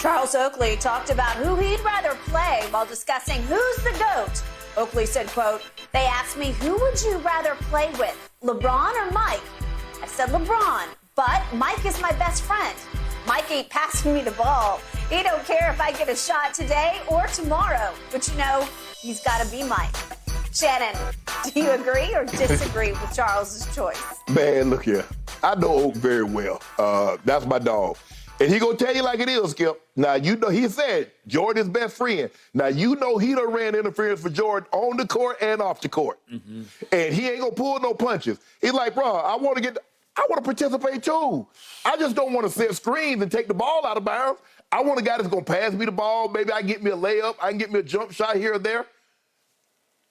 Charles Oakley talked about who he'd rather play while discussing who's the GOAT. Oakley said, quote, "They asked me, who would you rather play with, LeBron or Mike? I said LeBron, but Mike is my best friend. Mike ain't passing me the ball. He don't care if I get a shot today or tomorrow. But you know, he's got to be Mike." Shannon, do you agree or disagree with Charles's choice? Man, look here. I know Oak very well. That's my dog. And he gonna tell you like it is, Skip. Now, you know, he said Jordan's best friend. Now, you know he done ran interference for Jordan on the court and off the court. Mm-hmm. And he ain't gonna pull no punches. He's like, bro, I want to participate too. I just don't want to set screens and take the ball out of bounds. I want a guy that's gonna pass me the ball. Maybe I can get me a layup. I can get me a jump shot here or there.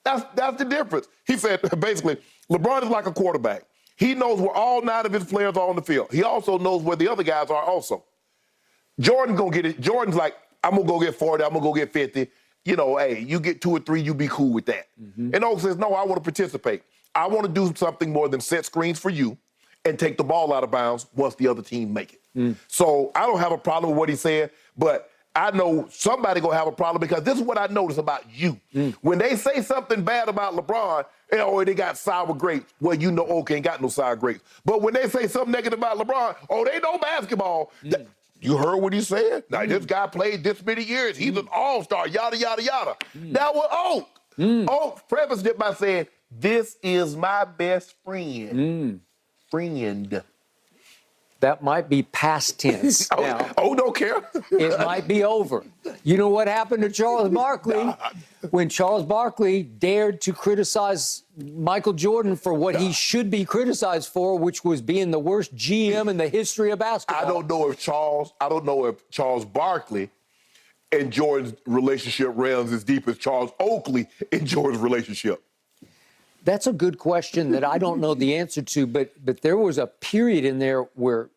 That's the difference. He said, basically, LeBron is like a quarterback. He knows where all 9 of his players are on the field. He also knows where the other guys are also. Jordan's gonna get it. Jordan's like, I'm gonna go get 40, I'm gonna go get 50. You know, hey, you get 2 or 3, you be cool with that. Mm-hmm. And Oak says, no, I want to participate. I want to do something more than set screens for you and take the ball out of bounds once the other team make it. Mm. So I don't have a problem with what he said, but I know somebody gonna have a problem because this is what I notice about you. Mm. When they say something bad about LeBron, or they got sour grapes, well, you know Oak ain't got no sour grapes. But when they say something negative about LeBron, oh, they know basketball. Mm. You heard what he said? Now, this guy played this many years. He's an all-star, yada, yada, yada. That was Oak. Oak prefaced it by saying, this is my best friend. Friend. That might be past tense now. Oh, don't care. It might be over. You know what happened to Charles Barkley? When Charles Barkley dared to criticize Michael Jordan for what he should be criticized for, which was being the worst GM in the history of basketball. I don't know if Charles Barkley and Jordan's relationship runs as deep as Charles Oakley and Jordan's relationship. That's a good question that I don't know the answer to, but there was a period in there where,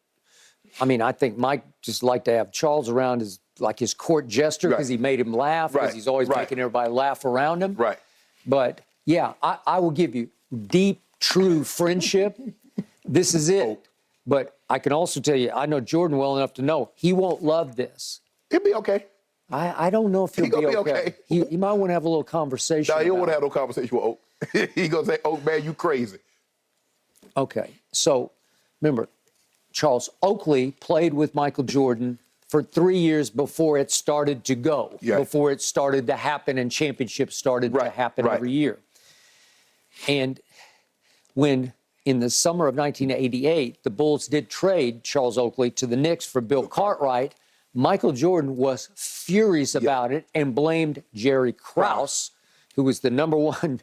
I mean, I think Mike just liked to have Charles around as like his court jester because he made him laugh, because he's always making everybody laugh around him. Right. But, yeah, I will give you deep, true friendship. This is it. But I can also tell you, I know Jordan well enough to know he won't love this. He'll be okay. I don't know if he'll be okay. He might want to have a little conversation. No, he don't want to have no conversation with Oak. He gonna say, "Oh man, you crazy." Okay, so remember, Charles Oakley played with Michael Jordan for 3 years before it started to go, before it started to happen and championships started to happen every year. And when in the summer of 1988, the Bulls did trade Charles Oakley to the Knicks for Bill Cartwright, Michael Jordan was furious about it and blamed Jerry Krause, who was the #1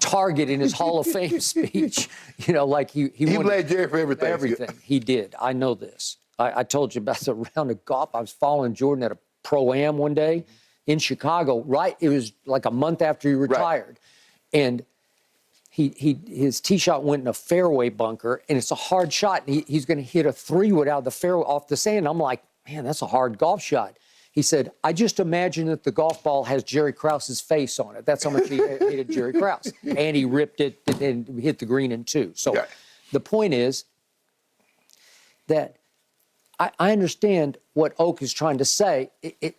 target in his Hall of Fame speech. You know, like he blamed Jerry for everything. Everything. He did. I know this. I told you about the round of golf. I was following Jordan at a Pro-Am one day in Chicago. It was like a month after he retired. And his tee shot went in a fairway bunker, and it's a hard shot. And he's going to hit a 3-wood out of the fairway off the sand. I'm like, man, that's a hard golf shot. He said, I just imagine that the golf ball has Jerry Krause's face on it. That's how much he hated Jerry Krause. And he ripped it and hit the green in 2. So the point is that I understand what Oak is trying to say.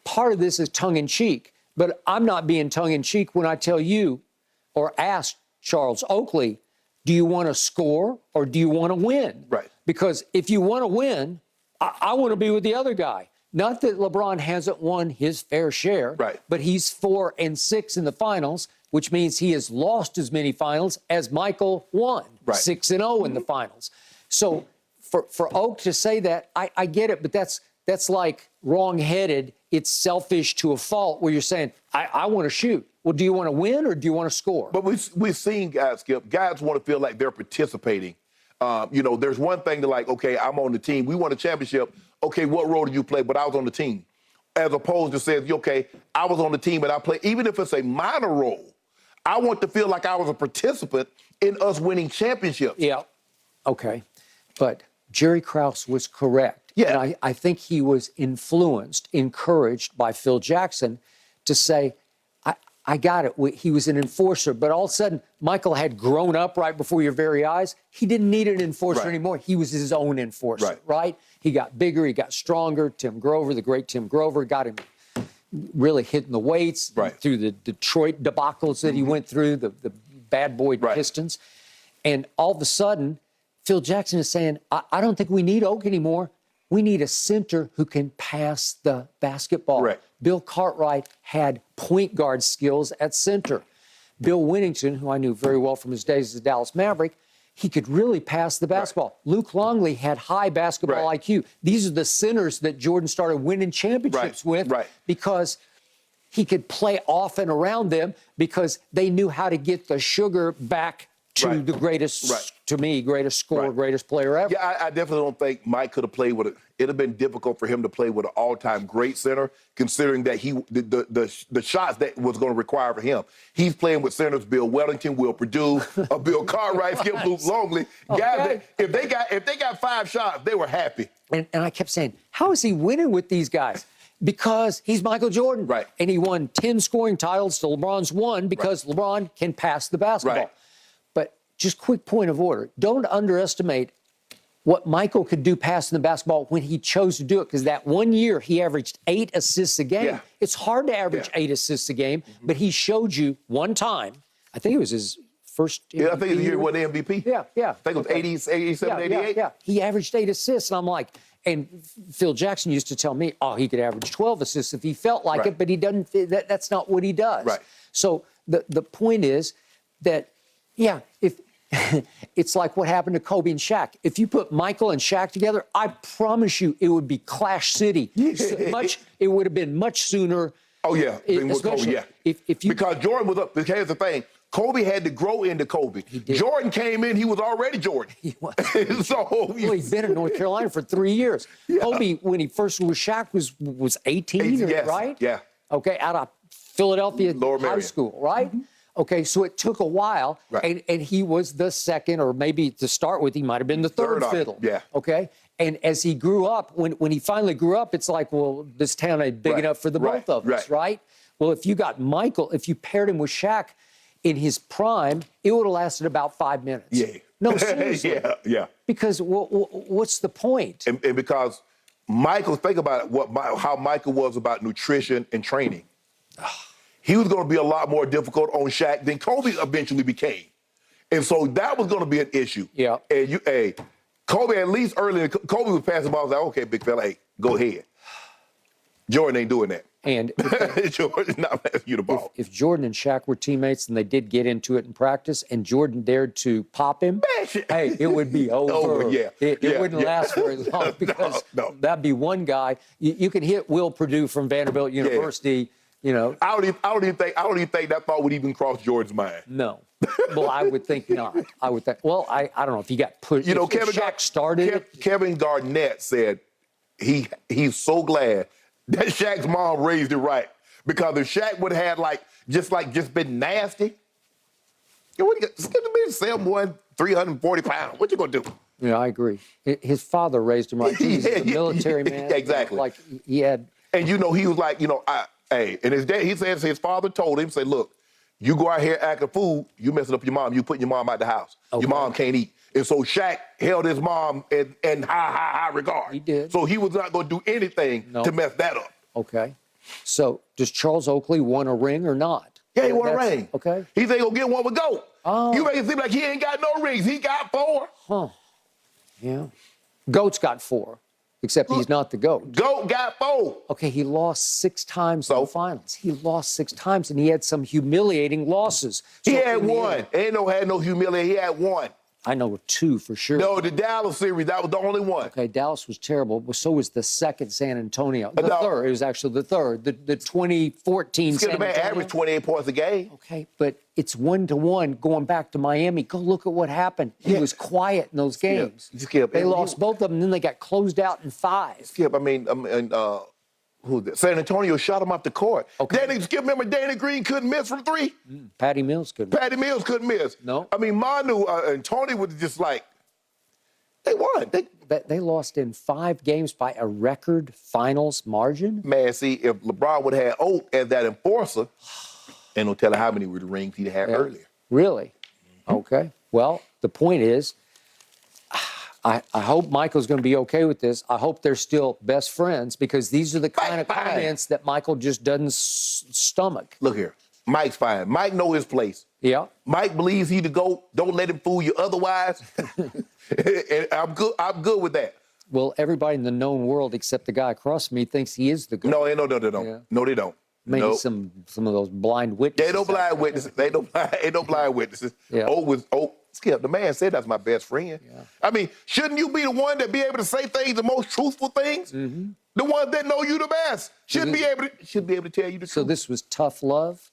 Part of this is tongue-in-cheek, but I'm not being tongue-in-cheek when I tell you or ask Charles Oakley, do you want to score or do you want to win? Right. Because if you want to win, I want to be with the other guy. Not that LeBron hasn't won his fair share, but he's 4 and 6 in the finals, which means he has lost as many finals as Michael won, 6 and 0 in the finals. So for Oak to say that, I get it, but that's like wrong-headed. It's selfish to a fault where you're saying, I want to shoot. Well, do you want to win or do you want to score? But we've seen guys, Skip, guys want to feel like they're participating. You know, there's one thing to like, okay, I'm on the team. We won a championship. Okay, what role did you play? But I was on the team. As opposed to saying, okay, I was on the team, but I played. Even if it's a minor role, I want to feel like I was a participant in us winning championships. Yeah, okay. But Jerry Krause was correct. Yeah. And I think he was influenced, encouraged by Phil Jackson to say, I got it. He was an enforcer, but all of a sudden, Michael had grown up right before your very eyes. He didn't need an enforcer anymore. He was his own enforcer, right? He got bigger, he got stronger. Tim Grover, the great Tim Grover, got him really hitting the weights through the Detroit debacles that he went through, the bad boy Pistons. And all of a sudden, Phil Jackson is saying, I don't think we need Oak anymore. We need a center who can pass the basketball. Right. Bill Cartwright had point guard skills at center. Bill Winnington, who I knew very well from his days as a Dallas Maverick, he could really pass the basketball. Right. Luke Longley had high basketball IQ. These are the centers that Jordan started winning championships with because he could play off and around them because they knew how to get the sugar back to the greatest, to me, greatest scorer, greatest player ever. Yeah, I definitely don't think Mike could have played with it. It'd have been difficult for him to play with an all-time great center, considering that the shots that was going to require for him. He's playing with centers Bill Wellington, Will Perdue, Bill Cartwright, Skip Luke Longley. Guys, if they got 5 shots, they were happy. And I kept saying, how is he winning with these guys? Because he's Michael Jordan. Right. And he won 10 scoring titles to LeBron's 1 because LeBron can pass the basketball. Right. But just quick point of order. Don't underestimate what Michael could do passing the basketball when he chose to do it, because that one year he averaged 8 assists a game. Yeah. It's hard to average 8 assists a game, but he showed you one time, I think it was his first MVP. Yeah, I think the year he won the MVP. Yeah. I think it was 87, 88. Yeah. He averaged 8 assists, and I'm like, and Phil Jackson used to tell me, he could average 12 assists if he felt like it, but he doesn't. That's not what he does. Right. So the point is that, if it's like what happened to Kobe and Shaq. If you put Michael and Shaq together, I promise you it would be Clash City. It would have been much sooner. Oh, yeah. With Kobe, yeah. Because Jordan was up. Here's the thing. Kobe had to grow into Kobe. Jordan came in, he was already Jordan. He was. He'd been in North Carolina for 3 years. Yeah. Kobe, when he first was Shaq, was 18, right? Yeah. Okay, out of Philadelphia High School, right? Mm-hmm. Okay, so it took a while, and he was the second, or maybe to start with, he might have been the third fiddle. Yeah. Okay, and as he grew up, when he finally grew up, it's like, well, this town ain't big enough for the both of us, right? Well, if you got Michael, if you paired him with Shaq in his prime, it would have lasted about 5 minutes. Yeah. No, seriously. Yeah. Because what's the point? And because Michael, think about it, how Michael was about nutrition and training. He was going to be a lot more difficult on Shaq than Kobe eventually became. And so that was going to be an issue. Yeah. And Kobe, at least early, Kobe was passing the ball. I was like, okay, big fella, hey, go ahead. Jordan ain't doing that. And Jordan's not passing you the ball. If Jordan and Shaq were teammates and they did get into it in practice and Jordan dared to pop him, hey, it would be over. It wouldn't last very long because that'd be one guy. You can hit Will Perdue from Vanderbilt University. You know, I don't even think that thought would even cross Jordan's mind. No. Well, I would think not. I would think. Well, I don't know if he got pushed. You know, Kevin Garnett said he's so glad that Shaq's mom raised it right, because if Shaq would have had just been nasty, it's going to be 7'1", 340 pounds. What you gonna do? Yeah, I agree. His father raised him right. He was a military man. Exactly. Like he had. And he was like, and his dad, he says his father told him, say, look, you go out here acting a fool, you messing up your mom, you putting your mom out the house. Okay. Your mom can't eat. And so Shaq held his mom in high regard. He did. So he was not going to do anything to mess that up. Okay. So does Charles Oakley want a ring or not? Yeah, he won a ring. Okay. He ain't going to get one with GOAT. Oh. You make it seem like he ain't got no rings. He got 4. Huh. Yeah. GOAT's got 4. Except he's not the GOAT. GOAT got 4. Okay, he lost 6 times in the finals. He lost 6 times, and he had some humiliating losses. He had 1. Had no humiliation. He had 1. I know 2 for sure. No, the Dallas series, that was the only one. Okay, Dallas was terrible, but so was the second San Antonio. The third. It was actually the third. The 2014 San Antonio. Man averaged 28 points a game. Okay, but it's 1-1 going back to Miami. Go look at what happened. He was quiet in those games. Skip. They lost both of them, and then they got closed out in 5. Skip, San Antonio shot him off the court. Okay. Remember Danny Green couldn't miss from 3? Patty Mills couldn't. Patty Mills couldn't miss. No. I mean, Manu and Tony was just like, they won. They lost in 5 games by a record finals margin. Man, see, if LeBron would have had Oak as that enforcer, ain't no telling how many rings he'd had earlier. Really? Okay. Well, the point is, I hope Michael's going to be okay with this. I hope they're still best friends because these are the kind of comments that Michael just doesn't stomach. Look here. Mike's fine. Mike know his place. Yeah. Mike believes he the GOAT. Don't let him fool you otherwise. And I'm good with that. Well, everybody in the known world except the guy across from me thinks he is the GOAT. No, they don't. Yeah. No, they don't. Maybe Nope. some of those blind witnesses. Ain't no blind witnesses. Ain't no blind witnesses. Yeah. Skip, the man said that's my best friend. Yeah. I mean, shouldn't you be the one that be able to say things, the most truthful things? Mm-hmm. The ones that know you the best should be able to tell you the truth. So this was tough love?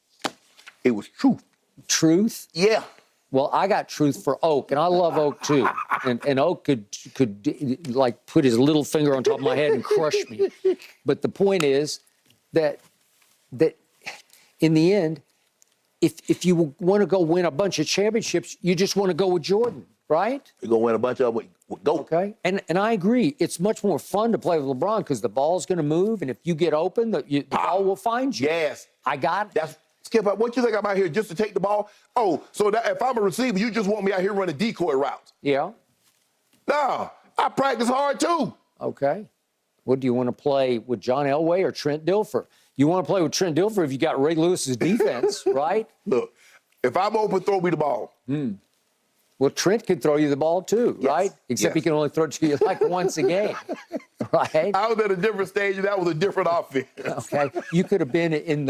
It was truth. Truth? Yeah. Well, I got truth for Oak, and I love Oak too. And Oak could like put his little finger on top of my head and crush me. But the point is that in the end, if you want to go win a bunch of championships, you just want to go with Jordan, right? You're going to win a bunch of them with GOAT. Okay. And I agree. It's much more fun to play with LeBron because the ball's going to move, and if you get open, the ball will find you. Yes. I got it. That's Skip, what you think I'm out here just to take the ball? Oh, so that if I'm a receiver, you just want me out here running decoy routes? Yeah. No, I practice hard too. Okay. What do you want to play with, John Elway or Trent Dilfer? You want to play with Trent Dilfer if you got Ray Lewis's defense, right? Look, if I'm open, throw me the ball. Well, Trent can throw you the ball too, Yes. right? Except Yes. he can only throw it to you like once a game, right? I was at a different stage, and that was a different offense. Okay. You could have been in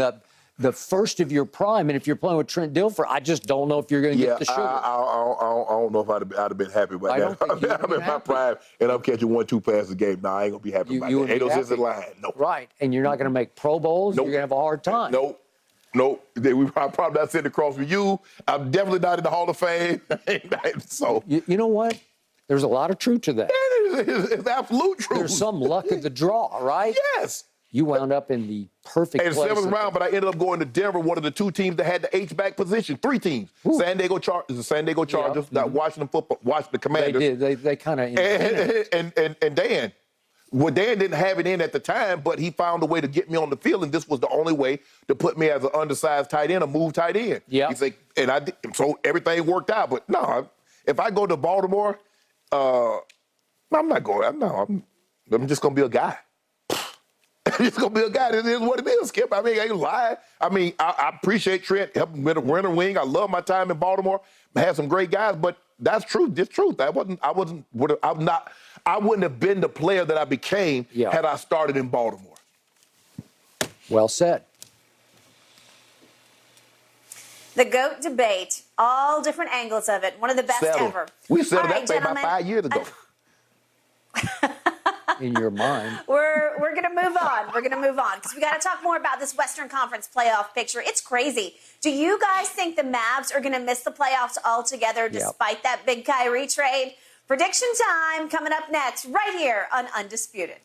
the first of your prime, and if you're playing with Trent Dilfer, I just don't know if you're going to get the sugar. I don't know if I'd have been happy about I that. don't think you'd I'm be in my happy. prime, and I'm catching 1-2 passes a game. Nah, I ain't going to be happy about that. wouldn't Ain't be no sense in happy. lying. No. Right. And you're not going to make Pro Bowls. Nope. You're going to have a hard time. Nope. I'm probably not sitting across from you. I'm definitely not in the Hall of Fame. So You know what? There's a lot of truth to that. it's absolute truth. There's some luck of the draw, right? Yes. You wound up in the perfect And place. 7th round, but I ended up going to Denver, one of the 2 teams that had the H-back position. 3 teams. San Diego Chargers, not Washington Football, the Commanders. They kind of. And Dan. Well, Dan didn't have it in at the time, but he found a way to get me on the field, and this was the only way to put me as an undersized tight end, a move tight end. Yeah. He's like, and I did, so everything worked out. But no, if I go to Baltimore, I'm not going. I'm just gonna be a guy. I'm just gonna be a guy. It is what it is, Skip. I mean, I ain't lying. I mean, I appreciate Trent helping with a winter wing. I love my time in Baltimore. I had some great guys, but that's truth. This truth. I wouldn't have been the player that I became had I started in Baltimore. Well said. The GOAT debate, all different angles of it. One of the best ever. We settled All right, that thing about gentlemen. 5 years ago. In your mind. We're going to move on. We're going to move on because we got to talk more about this Western Conference playoff picture. It's crazy. Do you guys think the Mavs are going to miss the playoffs altogether despite that big Kyrie trade? Prediction time coming up next right here on Undisputed.